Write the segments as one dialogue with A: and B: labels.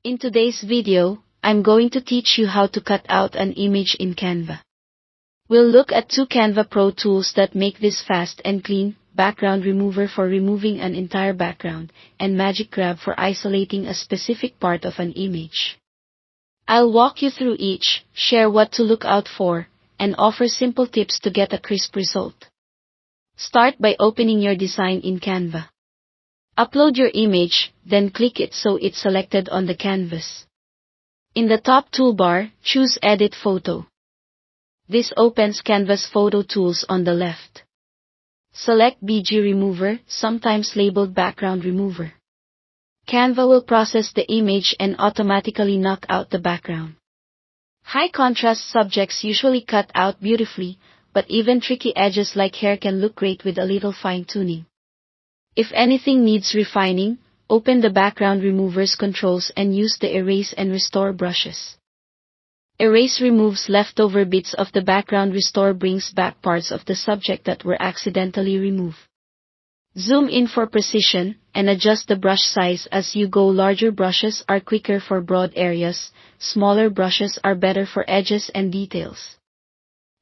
A: In today's video, I'm going to teach you how to cut out an image in Canva. We'll look at two Canva Pro tools that make this fast and clean: background remover for removing an entire background, and magic grab for isolating a specific part of an image. I'll walk you through each, share what to look out for, and offer simple tips to get a crisp result. Start by opening your design in Canva. Upload your image, then click it so it's selected on the canvas. In the top toolbar, choose Edit Photo. This opens Canva's photo tools on the left. Select BG Remover, sometimes labeled Background Remover. Canva will process the image and automatically knock out the background. High contrast subjects usually cut out beautifully, but even tricky edges like hair can look great with a little fine-tuning. If anything needs refining, open the background remover's controls and use the Erase and Restore brushes. Erase removes leftover bits of the background. Restore brings back parts of the subject that were accidentally removed. Zoom in for precision, and adjust the brush size as you go. Larger brushes are quicker for broad areas, smaller brushes are better for edges and details.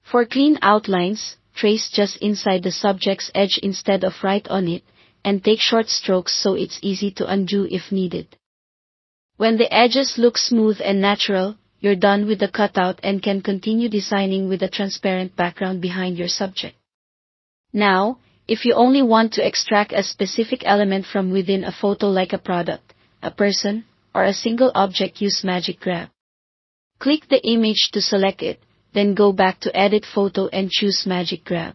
A: For clean outlines, trace just inside the subject's edge instead of right on it, and take short strokes so it's easy to undo if needed. When the edges look smooth and natural, you're done with the cutout and can continue designing with a transparent background behind your subject. Now, if you only want to extract a specific element from within a photo like a product, a person, or a single object, use Magic Grab. Click the image to select it, then go back to Edit Photo and choose Magic Grab.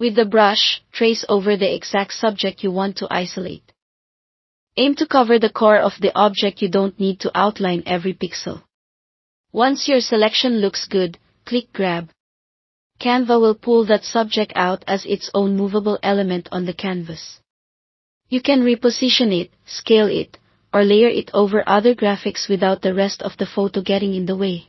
A: With the brush, trace over the exact subject you want to isolate. Aim to cover the core of the object. You don't need to outline every pixel. Once your selection looks good, click Grab. Canva will pull that subject out as its own movable element on the canvas. You can reposition it, scale it, or layer it over other graphics without the rest of the photo getting in the way.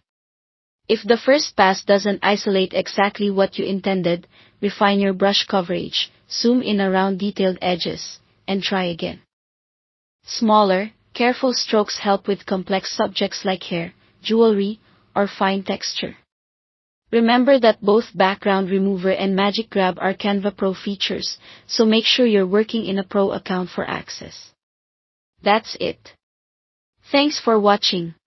A: If the first pass doesn't isolate exactly what you intended, refine your brush coverage, zoom in around detailed edges, and try again. Smaller, careful strokes help with complex subjects like hair, jewelry, or fine texture. Remember that both Background Remover and Magic Grab are Canva Pro features, so make sure you're working in a Pro account for access. That's it. Thanks for watching.